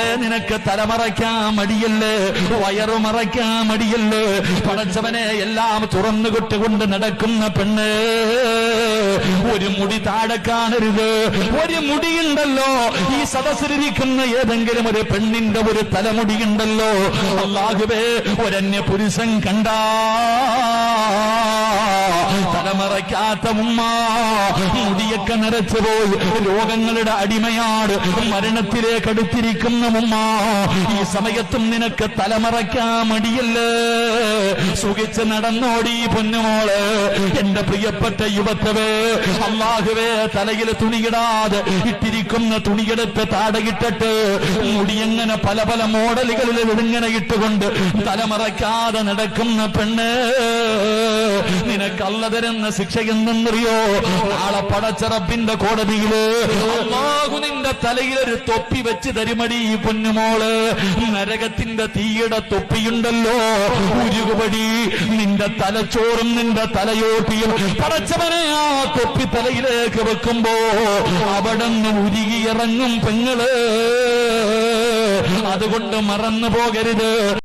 മോളെ നിനക്ക് തലമറയ്ക്കാൻ മടിയല്ലേ, വയറു മറയ്ക്കാൻ മടിയല്ലേ? പടച്ചവനെ എല്ലാം തുറന്നു കൊട്ടുകൊണ്ട് നടക്കുന്ന പെണ്ണ്, ഒരു മുടി താഴെ കാണരുത്. ഒരു മുടിയുണ്ടല്ലോ ഈ സദസ്സിലിരിക്കുന്ന ഏതെങ്കിലും ഒരു പെണ്ണിന്റെ ഒരു തലമുടിയുണ്ടല്ലോ, അല്ലാഹുവേ ഒരന്യ പുരുഷൻ കണ്ടാ തലമറയ്ക്കാത്ത ഉമ്മ മുടിയൊക്കെ നിറച്ചുപോയി രോഗങ്ങളുടെ അടിമയാണ്, മരണത്തിലേക്ക് അടുത്തിരിക്കുന്ന ഉമ്മ, ഈ സമയത്തും നിനക്ക് തലമറയ്ക്കാൻ മടിയല്ലേ? സുഖിച്ച് നടന്നോടി പൊന്നുമോള്. എന്റെ പ്രിയപ്പെട്ട യുവത്വേ, അല്ലാഹുവേ തലയിൽ തുണിയിടാതെ ഇട്ടിരിക്കുന്ന തുണിയെടുത്ത് താടകിട്ടിട്ട് മുടിയെങ്ങനെ പല പല മോഡലുകളിൽ ഇങ്ങനെ ഇട്ടുകൊണ്ട് തലമറയ്ക്കാതെ നടക്കുന്ന പെണ്ണ്, നിനക്ക് അല്ലാഹു തരുന്ന ശിക്ഷ എന്തെന്നറിയോ? നാളെ പടച്ച റബ്ബിന്റെ കോടതിയില് അല്ലാഹു നിന്റെ തലയിലൊരു തൊപ്പി വെച്ച് തരുമടി പൊന്നുമോള്. നരകത്തിന്റെ തീയുടെ തൊപ്പിയുണ്ടല്ലോ, ഉരുകുപടി നിന്റെ തലച്ചോറും നിന്റെ തലയോട്ടിയും പടച്ചവനെ ആ തൊപ്പി തലയിലേക്ക് വെക്കുമ്പോ അവിടെ നിന്ന് ഉരുകിയിറങ്ങും പെങ്ങള്. അതുകൊണ്ട് മറന്നു പോകരുത്.